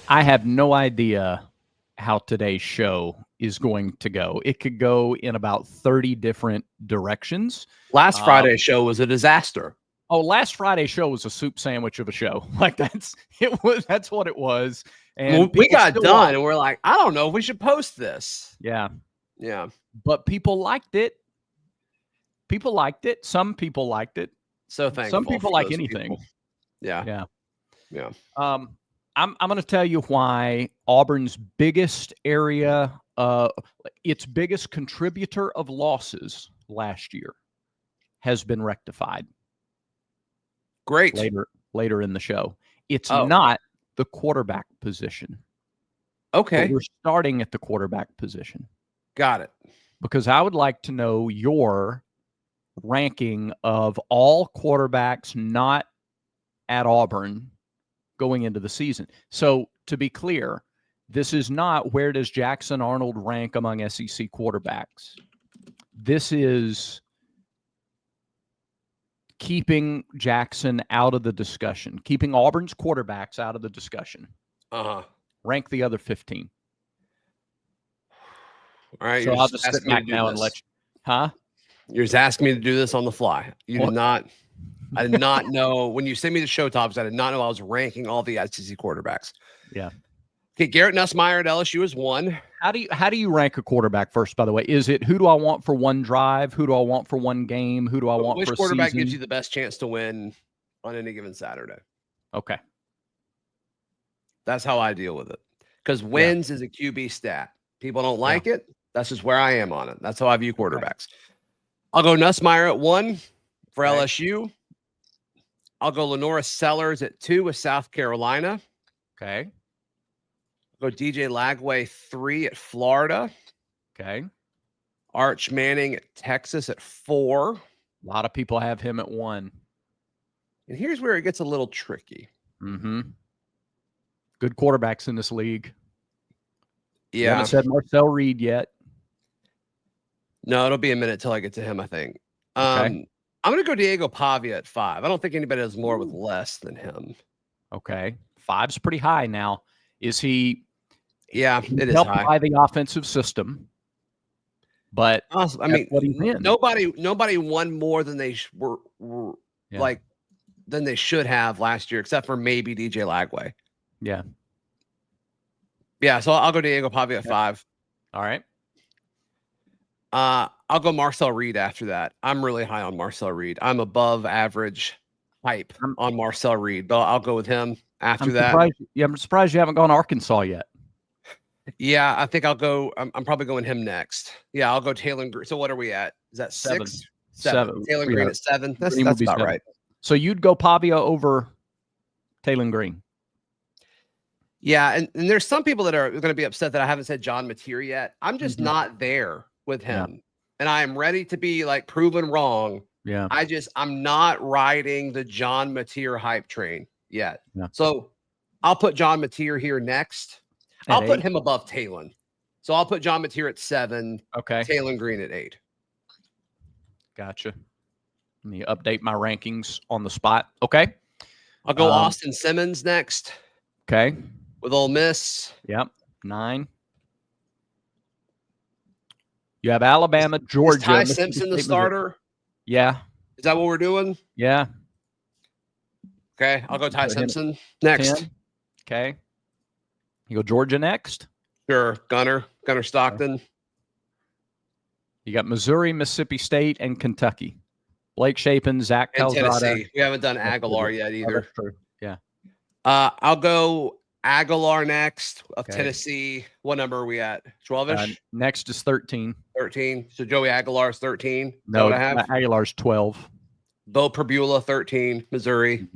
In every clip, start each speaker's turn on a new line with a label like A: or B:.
A: I have no idea how today's show is going to go. It could go in about 30 different directions.
B: Last Friday's show was a disaster.
A: Oh, last Friday's show was a soup sandwich of a show. That's what it was. And
B: we got done and we're like, I don't know if we should post this.
A: Yeah.
B: Yeah.
A: But people liked it. People liked it. Some people liked it.
B: So thankful.
A: Some people like anything.
B: People. Yeah.
A: Yeah.
B: Yeah.
A: I'm going to tell you why Auburn's biggest area, its biggest contributor of losses last year has been rectified.
B: Great.
A: Later in the show. It's not the quarterback position.
B: Okay.
A: But we're starting at the quarterback position.
B: Got it.
A: Because I would like to know your ranking of all quarterbacks not at Auburn going into the season. So to be clear, this is not where does Jackson Arnold rank among SEC quarterbacks. This is keeping Jackson out of the discussion, keeping Auburn's quarterbacks out of the discussion. Rank the other 15.
B: All right.
A: So I'll just sit back now and let you. Huh?
B: You're just asking me to do this on the fly. You did not. I did not know when you sent me the show topics. I did not know I was ranking all the SEC quarterbacks.
A: Yeah.
B: Okay. Garrett Nussmeier at LSU is 1.
A: How do you rank a quarterback first? By the way, is it who do I want for one drive? Who do I want for one game? Who do I want for a season?
B: Which quarterback gives you the best chance to win on any given Saturday?
A: Okay.
B: That's how I deal with it. Because wins is a QB stat. People don't like it. That's just where I am on it. That's how I view quarterbacks. I'll go Nussmeier at 1 for LSU. I'll go Lenora Sellers at 2 with South Carolina.
A: Okay.
B: I'll go DJ Lagway 3 at Florida.
A: Okay.
B: Arch Manning at Texas at 4.
A: A lot of people have him at 1.
B: And here's where it gets a little tricky.
A: Mm-hmm. Good quarterbacks in this league.
B: Yeah.
A: You haven't said Marcel Reed yet.
B: No, it'll be a minute till I get to him, I think.
A: Okay.
B: I'm going to go Diego Pavia at 5. I don't think anybody has more with less than him.
A: Okay. 5's pretty high now. Is he?
B: Yeah, it is
A: helped
B: high.
A: by the offensive system. But
B: I mean, nobody won more than they were like than they should have last year, except for maybe DJ Lagway.
A: Yeah.
B: Yeah, so I'll go Diego Pavia at 5.
A: All right.
B: I'll go Marcel Reed after that. I'm really high on Marcel Reed. I'm above average hype on Marcel Reed, but I'll go with him after that.
A: I'm surprised you haven't gone Arkansas yet.
B: Yeah, I think I'll go. I'm probably going him next. Yeah, I'll go Taylor Green. So what are we at? Is that 6? 7. Taylor Green at 7. That's about 7. Right.
A: So you'd go Pavia over Taylor Green.
B: Yeah, and there's some people that are going to be upset that I haven't said John Mateer yet. I'm just not there with him. Yeah. And I am ready to be like proven wrong.
A: Yeah.
B: I'm not riding the John Mateer hype train yet. Yeah. So I'll put John Mateer here next. I'll put him above Talon. So I'll put John Mateer at 7.
A: Okay.
B: Talon Green at 8.
A: Gotcha. Let me update my rankings on the spot. Okay.
B: I'll go Austin Simmons next.
A: Okay.
B: With Ole Miss.
A: Yep. 9. You have Alabama, Georgia.
B: Is Ty Simpson the starter?
A: Yeah.
B: Is that what we're doing?
A: Yeah.
B: Okay. I'll go Ty Simpson next.
A: 10. Okay. You go Georgia next?
B: Sure. Gunner Stockton. Okay.
A: You got Missouri, Mississippi State, and Kentucky. Blake Shapen, Zach Calzada.
B: Tennessee. We haven't done Aguilar yet either.
A: That's true. Yeah.
B: I'll go Aguilar next of Tennessee. What number are we at? 12-ish?
A: Next is 13.
B: 13. So Joey Aguilar is 13.
A: No, Aguilar's 12.
B: Bo Perbula, 13. Missouri.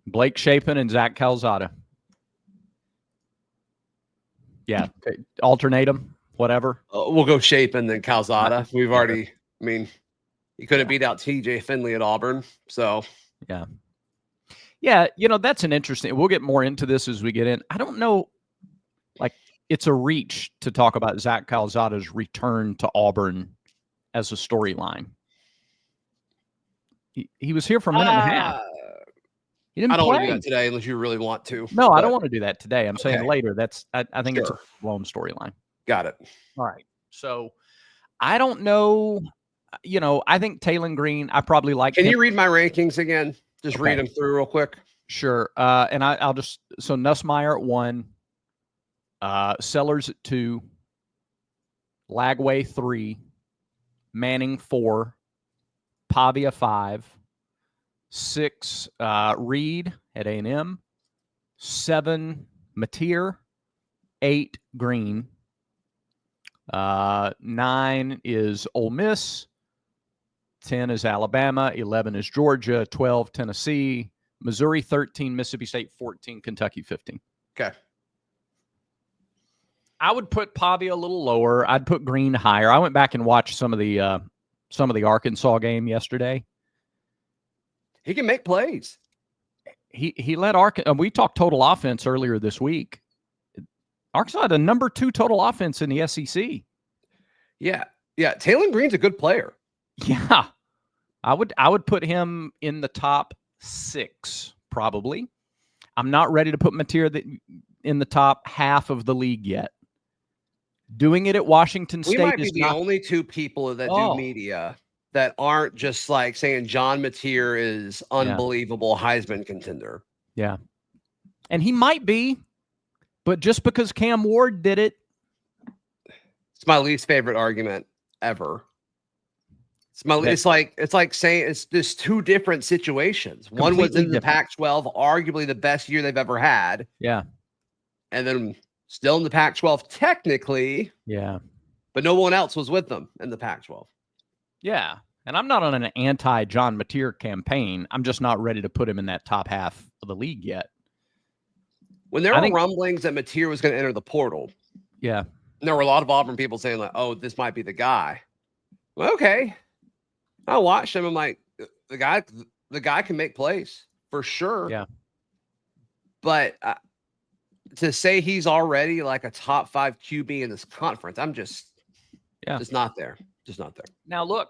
A: Blake Shapen and Zach Calzada. Yeah. Okay. Alternate them, whatever.
B: We'll go Shapen then Calzada. We've already, I mean, he couldn't beat out TJ Finley at Auburn. So,
A: yeah. Yeah, that's an interesting. We'll get more into this as we get in. I don't know, like, it's a reach to talk about Zach Calzada's return to Auburn as a storyline. He was here for a minute and a half. He didn't
B: I don't
A: play.
B: want to do that today unless you really want to.
A: No, I don't want to do that today. I'm saying
B: Okay.
A: later. I think it's a
B: Sure.
A: blown storyline.
B: Got it.
A: All right. So I don't know. I think Taylor Green, I probably like
B: Can
A: him.
B: you read my rankings again? Just read them through real quick.
A: Sure. And I'll just, so Nussmeier at 1, Sellers at 2, Lagway 3, Manning 4, Pavia 5, 6, Reed at A&M, 7, Mateer, 8, Green, 9 is Ole Miss, 10 is Alabama, 11 is Georgia, 12 Tennessee, Missouri 13, Mississippi State 14, Kentucky 15.
B: Okay.
A: I would put Pavia a little lower. I'd put Green higher. I went back and watched some of the Arkansas game yesterday.
B: He can make plays.
A: He led Arkansas. We talked total offense earlier this week. Arkansas had a number 2 total offense in the SEC.
B: Yeah. Taylor Green's a good player.
A: Yeah, I would put him in the top 6 probably. I'm not ready to put Mateer in the top half of the league yet. Doing it at Washington State,
B: we might be the only 2 people that do media that aren't just like saying John Mateer is unbelievable Heisman contender.
A: Yeah, and he might be, but just because Cam Ward did it,
B: it's my least favorite argument ever. It's like saying it's just 2 different situations. One was in the Pac-12, arguably the best year they've ever had.
A: Yeah.
B: And then still in the Pac-12 technically.
A: Yeah.
B: But no one else was with them in the Pac-12.
A: Yeah. And I'm not on an anti-John Mateer campaign. I'm just not ready to put him in that top half of the league yet.
B: When there were rumblings that Mateer was going to enter the portal.
A: Yeah.
B: There were a lot of Auburn people saying like, oh, this might be the guy. Well, okay. I watched him. I'm like, the guy can make plays for sure.
A: Yeah.
B: But to say he's already like a top 5 QB in this conference, I'm just not there. Just not there.
A: Now, look,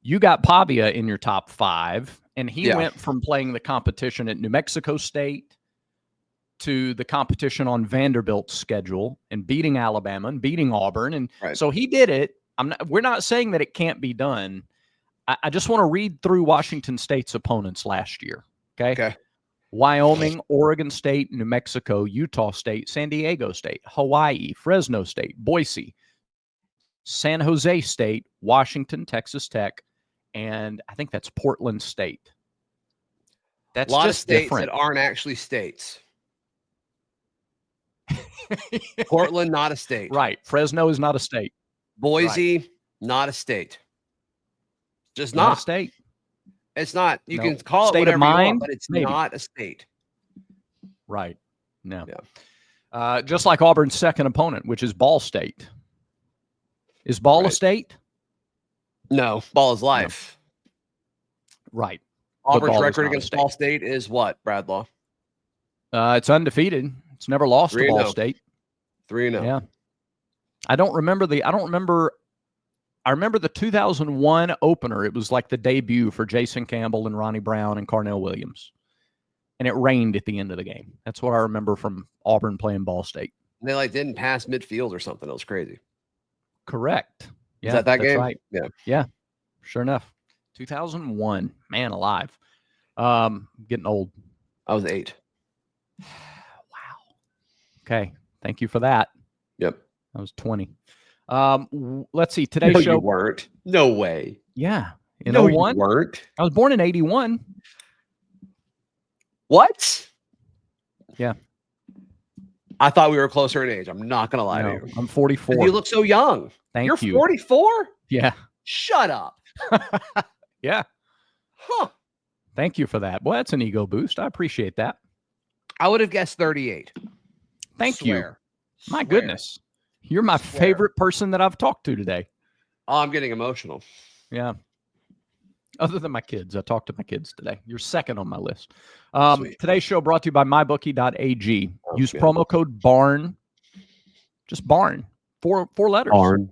A: you got Pavia in your top 5, and he went from playing the competition at New Mexico State to the competition on Vanderbilt's schedule and beating Alabama and beating Auburn. And so he did it. We're not saying that it can't be done. I just want to read through Washington State's opponents last year. Okay. Wyoming, Oregon State, New Mexico, Utah State, San Diego State, Hawaii, Fresno State, Boise, San Jose State, Washington, Texas Tech, and I think that's Portland State. That's
B: a lot
A: just
B: of states
A: different.
B: That aren't actually states. Portland, not a state.
A: Right. Fresno is not a state.
B: Boise, not a state. Just
A: not a state.
B: It's not. You can call it whatever you want, but it's not a state.
A: Right. No. Yeah. Just like Auburn's second opponent, which is Ball State. Is Ball a state?
B: No. Ball is life.
A: No. Right.
B: Auburn's record against Ball State is what, Bradlaw?
A: It's undefeated. It's never lost to Ball State.
B: 3-0.
A: Yeah. I remember the 2001 opener. It was like the debut for Jason Campbell and Ronnie Brown and Carnell Williams. And it rained at the end of the game. That's what I remember from Auburn playing Ball State.
B: They didn't pass midfield or something. It was crazy.
A: Correct. Yeah,
B: is that game?
A: Right.
B: Yeah.
A: Yeah. Sure enough. 2001. Man alive. Getting old.
B: I was 8.
A: Wow. Okay. Thank you for that.
B: Yep.
A: I was 20. Let's see. Today's show.
B: You weren't. No way.
A: Yeah.
B: In 01? You weren't.
A: I was born in 81.
B: What?
A: Yeah.
B: I thought we were closer in age. I'm not going to lie to you.
A: I'm 44.
B: You look so young.
A: Thank you.
B: You're 44?
A: Yeah.
B: Shut up.
A: Yeah.
B: Huh.
A: Thank you for that. Boy, that's an ego boost. I appreciate that.
B: I would have guessed 38.
A: Thank you. My goodness. You're my favorite person that I've talked to today.
B: Oh, I'm getting emotional.
A: Yeah. Other than my kids. I talked to my kids today. You're second on my list. Today's show brought to you by mybookie.ag. Use promo code BARN. Just BARN. Four letters.
B: BARN.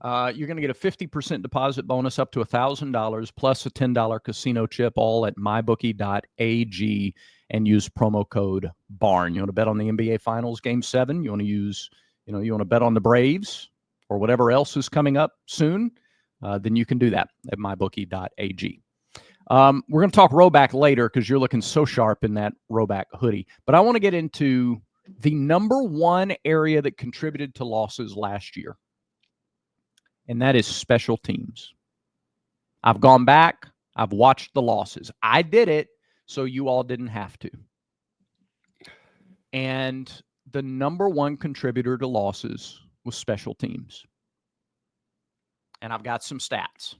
A: You're going to get a 50% deposit bonus up to $1,000 plus a $10 casino chip, all at mybookie.ag, and use promo code BARN. You want to bet on the NBA Finals Game 7? You want to use, you want to bet on the Braves or whatever else is coming up soon? Then you can do that at mybookie.ag. We're going to talk Roback later because you're looking so sharp in that Roback hoodie. But I want to get into the number one area that contributed to losses last year, and that is special teams. I've gone back. I've watched the losses. I did it so you all didn't have to. And the number one contributor to losses was special teams. And I've got some stats.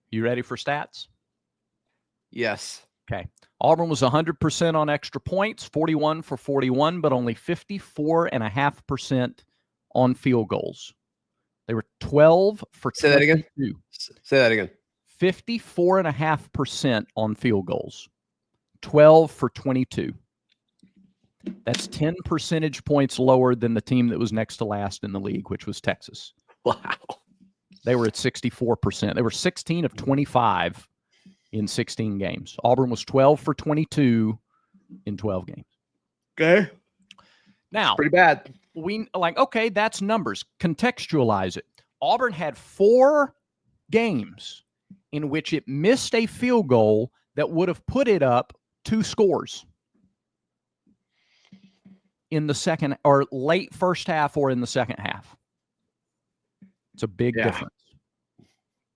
A: You ready for stats?
B: Yes.
A: Okay. Auburn was 100% on extra points, 41 for 41, but only 54.5% on field goals. They were 12 for 22.
B: Say that again. Say that again.
A: 54.5% on field goals, 12 for 22. That's 10 percentage points lower than the team that was next to last in the league, which was Texas.
B: Wow.
A: They were at 64%. They were 16 of 25 in 16 games. Auburn was 12 for 22 in 12 games.
B: Okay.
A: Now,
B: pretty bad.
A: Okay, that's numbers. Contextualize it. Auburn had 4 games in which it missed a field goal that would have put it up 2 scores in the second or late first half or in the second half. It's a big difference.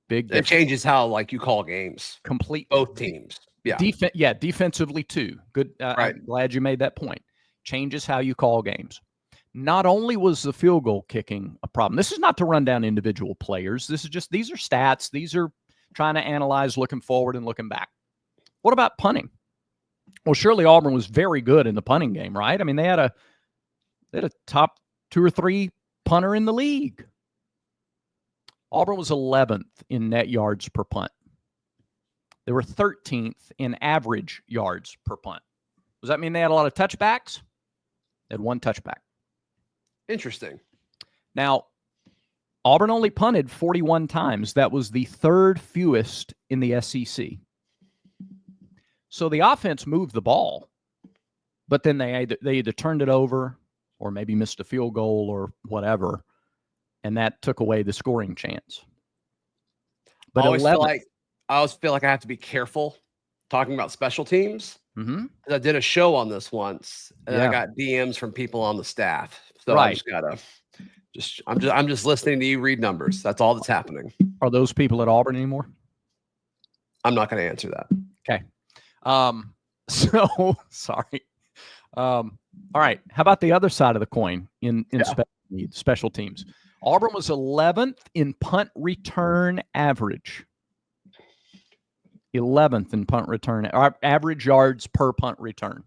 A: Big difference.
B: It changes how you call games.
A: Complete.
B: Both teams. Yeah.
A: Defensively too. Good.
B: Right.
A: I'm glad you made that point. Changes how you call games. Not only was the field goal kicking a problem. This is not to run down individual players. These are stats. These are trying to analyze looking forward and looking back. What about punting? Well, surely Auburn was very good in the punting game, right? I mean, they had a top 2 or 3 punter in the league. Auburn was 11th in net yards per punt. They were 13th in average yards per punt. Does that mean they had a lot of touchbacks? They had 1 touchback.
B: Interesting.
A: Now, Auburn only punted 41 times. That was the 3rd fewest in the SEC. So the offense moved the ball, but then they either turned it over or maybe missed a field goal or whatever, and that took away the scoring chance. But
B: I always feel like I have to be careful talking about special teams.
A: Mm-hmm.
B: I did a show on this once, and I got DMs from people on the staff. So I just gotta I'm just listening to you read numbers. That's all that's happening.
A: Are those people at Auburn anymore?
B: I'm not going to answer that.
A: Okay. So sorry. All right. How about the other side of the coin in special teams? Auburn was 11th in punt return average. 11th in punt return, average yards per punt return.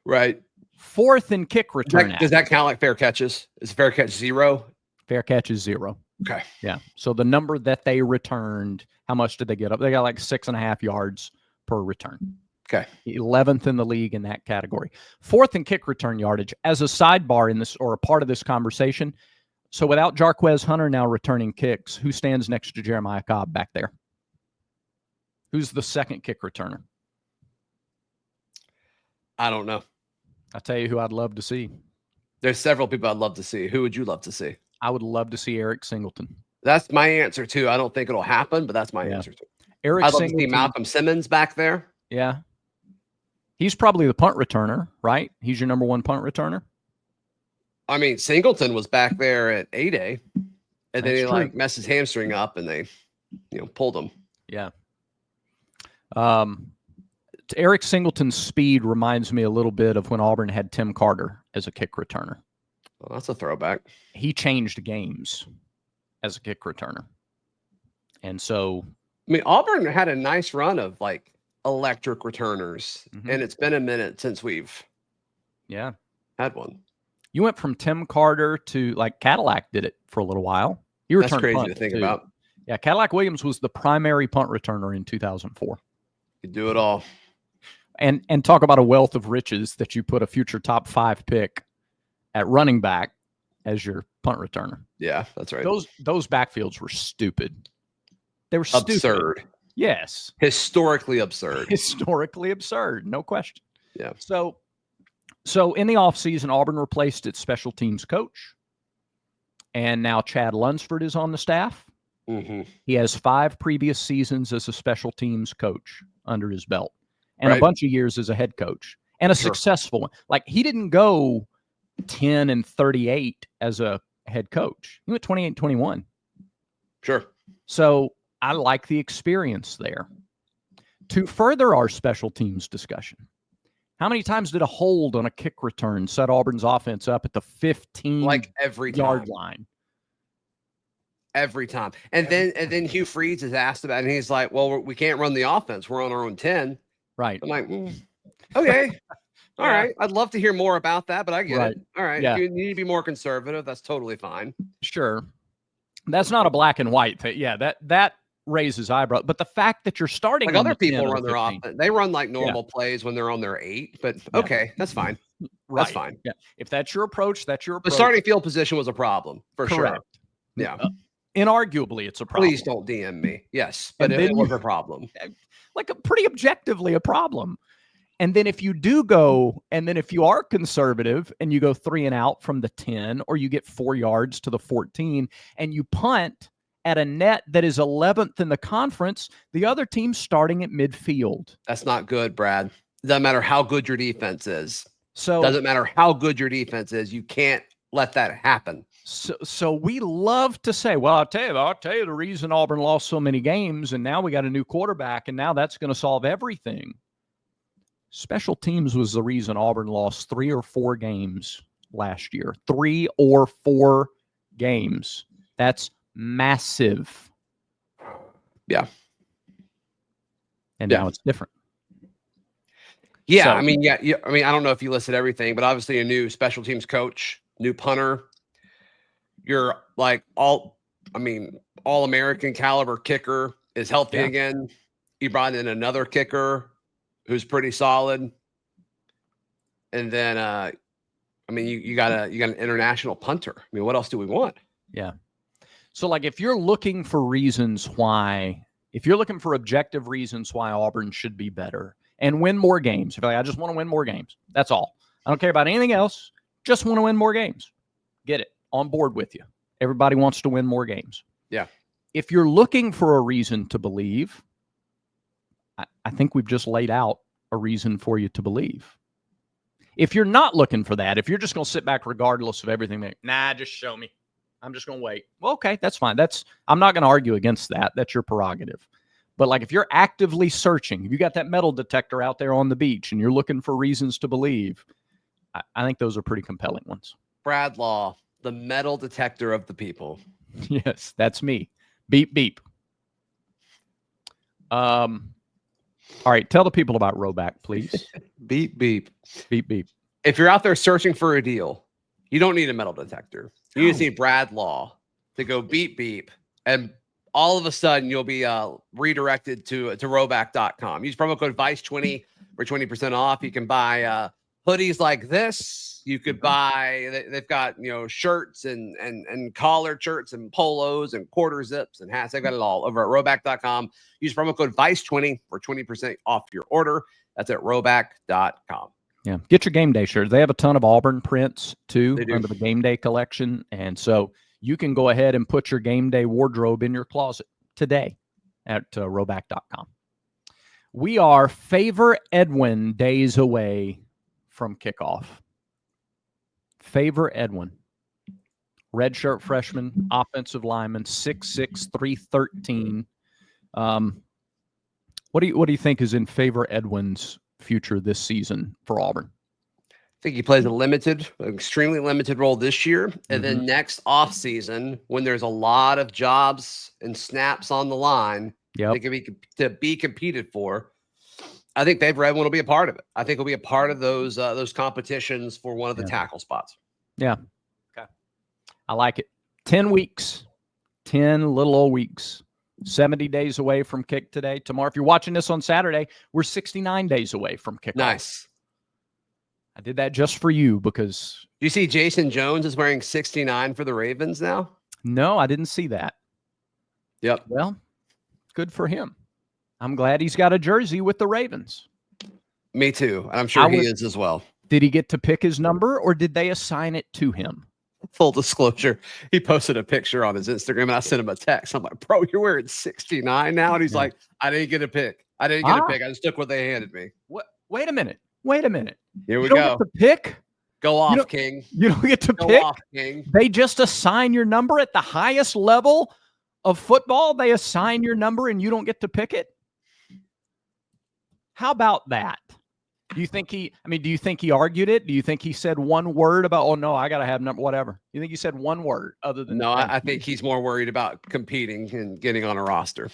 B: Right.
A: 4th in kick return.
B: Does that count like fair catches? Is fair catch 0?
A: Fair catch is 0.
B: Okay.
A: Yeah. So the number that they returned, how much did they get up? They got like 6.5 yards per return.
B: Okay.
A: 11th in the league in that category. 4th in kick return yardage. As a sidebar in this, or a part of this conversation, so without Jarquez Hunter now returning kicks, who stands next to Jeremiah Cobb back there? Who's the second kick returner?
B: I don't know.
A: I'll tell you who I'd love to see.
B: There's several people I'd love to see. Who would you love to see?
A: I would love to see Eric Singleton.
B: That's my answer too. I don't think it'll happen, but that's my answer too. I'd love to see Malcolm Simmons back there.
A: Yeah. He's probably the punt returner, right? He's your number 1 punt returner.
B: I mean, Singleton was back there at A-Day, and then he messed his hamstring up, and they, pulled him.
A: Yeah. Eric Singleton's speed reminds me a little bit of when Auburn had Tim Carter as a kick returner.
B: Well, that's a throwback.
A: He changed games as a kick returner. And so,
B: I mean, Auburn had a nice run of electric returners, and it's been a minute since we've had one.
A: You went from Tim Carter to Cadillac did it for a little while.
B: That's crazy to think about.
A: Yeah, Cadillac Williams was the primary punt returner in 2004.
B: You do it all.
A: And talk about a wealth of riches that you put a future top 5 pick at running back as your punt returner.
B: Yeah, that's right.
A: Those backfields were stupid. They were stupid.
B: Absurd.
A: Yes.
B: Historically absurd.
A: Historically absurd. No question.
B: Yeah.
A: So in the offseason, Auburn replaced its special teams coach. And now Chad Lunsford is on the staff.
B: Mm-hmm.
A: He has 5 previous seasons as a special teams coach under his belt and a bunch of years as a head coach and a successful one. Like, he didn't go 10-38 as a head coach. He went 28-21.
B: Sure.
A: So I like the experience there. To further our special teams discussion, how many times did a hold on a kick return set Auburn's offense up at the 15-yard line?
B: Every time. And then Hugh Freeze is asked about it, and he's like, well, we can't run the offense. We're on our own 10.
A: Right.
B: I'm like, okay. All right. I'd love to hear more about that, but I get it. All right. You need to be more conservative. That's totally fine.
A: Sure. That's not a black and white thing. Yeah, that raises eyebrows. But the fact that you're starting,
B: like, other people run their offense, they run like normal plays when they're on their 8. But okay, that's fine.
A: Right.
B: That's fine.
A: Yeah. If that's your approach, that's your approach.
B: The starting field position was a problem for sure. Yeah.
A: Inarguably, it's a problem.
B: Please don't DM me. Yes, but it was a problem.
A: Like, pretty objectively a problem. And then if you do go, and then if you are conservative and you go 3 and out from the 10, or you get 4 yards to the 14, and you punt at a net that is 11th in the conference, the other team's starting at midfield.
B: That's not good, Brad. Doesn't matter how good your defense is.
A: So
B: doesn't matter how good your defense is. You can't let that happen.
A: So we love to say, well, I'll tell you the reason Auburn lost so many games, and now we got a new quarterback, and now that's going to solve everything. Special teams was the reason Auburn lost 3 or 4 games last year. 3 or 4 games. That's massive.
B: Yeah.
A: And now it's different.
B: Yeah, so, I mean, I don't know if you listed everything, but obviously a new special teams coach, new punter. You're like all-American caliber kicker is healthy again. You brought in another kicker who's pretty solid. And then, you got an international punter. I mean, what else do we want?
A: Yeah. So, like, if you're looking for reasons why, if you're looking for objective reasons why Auburn should be better and win more games, if you're like, I just want to win more games, that's all. I don't care about anything else. Just want to win more games. Get it. On board with you. Everybody wants to win more games.
B: Yeah.
A: If you're looking for a reason to believe, I think we've just laid out a reason for you to believe. If you're not looking for that, if you're just going to sit back regardless of everything, just show me. I'm just going to wait. Well, okay, that's fine. I'm not going to argue against that. That's your prerogative. But like, if you're actively searching, if you got that metal detector out there on the beach and you're looking for reasons to believe, I think those are pretty compelling ones.
B: Brad Law, the metal detector of the people.
A: Yes, that's me. Beep, beep. All right, tell the people about Roback, please.
B: Beep, beep.
A: Beep, beep.
B: If you're out there searching for a deal, you don't need a metal detector. You just need Brad Law to go beep, beep, and all of a sudden you'll be redirected to Roback.com. Use promo code VICE20 for 20% off. You can buy hoodies like this. You could buy, they've got, shirts and collared shirts and polos and quarter zips and hats. They've got it all over at Roback.com. Use promo code VICE20 for 20% off your order. That's at Roback.com.
A: Yeah. Get your game day shirts. They have a ton of Auburn prints too under the game day collection. And so you can go ahead and put your game day wardrobe in your closet today at Roback.com. We are Favor Edwin days away from kickoff. Favor Edwin, redshirt freshman, offensive lineman, 6'6", 313. What do you think is in Favor Edwin's future this season for Auburn?
B: I think he plays an extremely limited role this year. And then next offseason, when there's a lot of jobs and snaps on the line that can be competed for, I think Favor Edwin will be a part of it. I think he'll be a part of those competitions for one of the tackle spots.
A: Yeah. Okay. I like it. 10 weeks. 10 little old weeks. 70 days away from kick today. Tomorrow, if you're watching this on Saturday, we're 69 days away from kickoff.
B: Nice.
A: I did that just for you because.
B: You see Jason Jones is wearing 69 for the Ravens now?
A: No, I didn't see that.
B: Yep.
A: Well, good for him. I'm glad he's got a jersey with the Ravens.
B: Me too. I'm sure he is as well.
A: Did he get to pick his number or did they assign it to him?
B: Full disclosure, he posted a picture on his Instagram and I sent him a text. I'm like, bro, you're wearing 69 now? And he's like, I didn't get a pick. I didn't get a pick. I just took what they handed me.
A: What? Wait a minute. Wait a minute.
B: Here we
A: you don't
B: go.
A: Get to pick?
B: Go off, King.
A: You don't get to
B: go
A: pick?
B: Off, King.
A: They just assign your number at the highest level of football. They assign your number and you don't get to pick it? How about that? Do you think he argued it? Do you think he said one word about, oh no, I got to have number, whatever? You think he said one word other than?
B: No, I think he's more worried about competing and getting on a roster.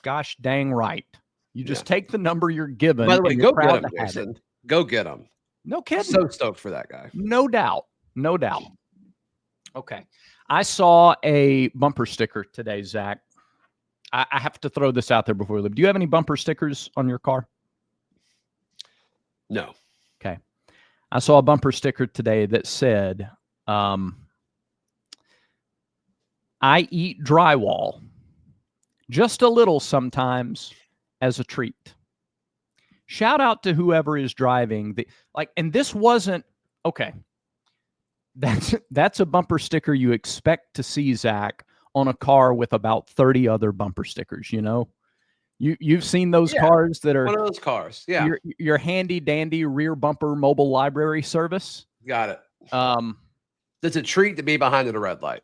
A: Gosh dang right. You just take the number you're given.
B: By the way, go get him, Jason. Go get him.
A: No kidding.
B: So stoked for that guy.
A: No doubt. No doubt. Okay. I saw a bumper sticker today, Zach. I have to throw this out there before we leave. Do you have any bumper stickers on your car?
B: No.
A: Okay. I saw a bumper sticker today that said, I eat drywall just a little sometimes as a treat. Shout out to whoever is driving and this wasn't okay. That's a bumper sticker you expect to see, Zach, on a car with about 30 other bumper stickers, you know? You've seen those cars that are
B: one of those cars. Yeah.
A: Your handy dandy rear bumper mobile library service.
B: Got it. It's a treat to be behind at a red light.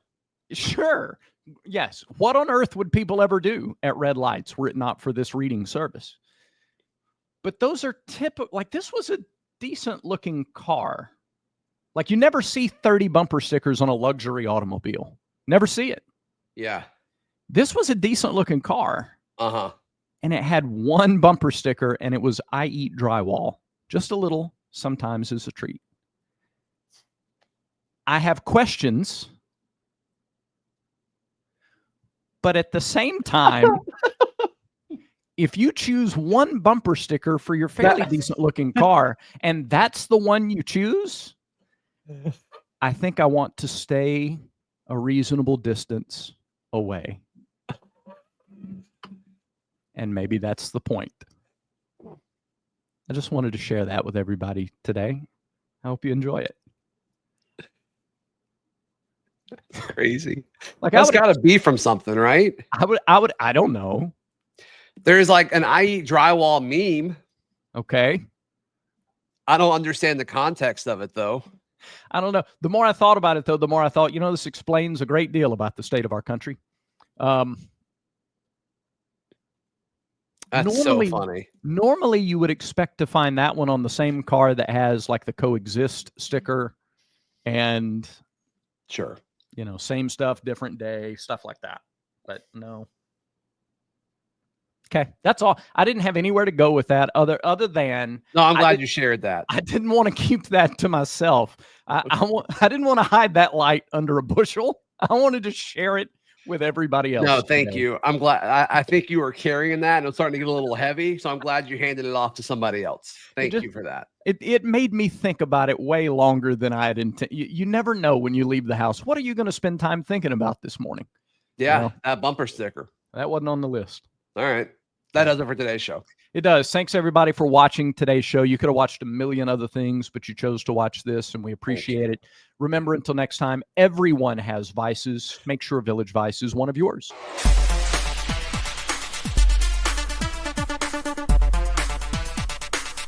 A: Sure. Yes. What on earth would people ever do at red lights were it not for this reading service? But those are typical. This was a decent looking car. You never see 30 bumper stickers on a luxury automobile. Never see it.
B: Yeah.
A: This was a decent looking car.
B: Uh-huh.
A: And it had one bumper sticker, and it was, I eat drywall. Just a little, sometimes as a treat. I have questions. But at the same time, if you choose one bumper sticker for your fairly decent looking car, and that's the one you choose, I think I want to stay a reasonable distance away. And maybe that's the point. I just wanted to share that with everybody today. I hope you enjoy it.
B: Crazy. That's got to be from something, right?
A: I don't know.
B: There's an I eat drywall meme.
A: Okay.
B: I don't understand the context of it, though.
A: I don't know. The more I thought about it, though, the more I thought, this explains a great deal about the state of our country.
B: That's so funny.
A: Normally, you would expect to find that one on the same car that has the coexist sticker and
B: sure,
A: same stuff, different day, stuff like that. But no. Okay, that's all. I didn't have anywhere to go with that other than.
B: No, I'm glad you shared that.
A: I didn't want to keep that to myself. I didn't want to hide that light under a bushel. I wanted to share it with everybody else.
B: No, thank you. I'm glad. I think you were carrying that, and it's starting to get a little heavy. So I'm glad you handed it off to somebody else. Thank you for that.
A: It made me think about it way longer than I had intended. You never know when you leave the house. What are you going to spend time thinking about this morning?
B: Yeah, that bumper sticker.
A: That wasn't on the list.
B: All right. That does it for today's show.
A: It does. Thanks, everybody, for watching today's show. You could have watched a million other things, but you chose to watch this, and we appreciate it. Remember, until next time, everyone has vices. Make sure Village Vice is one of yours.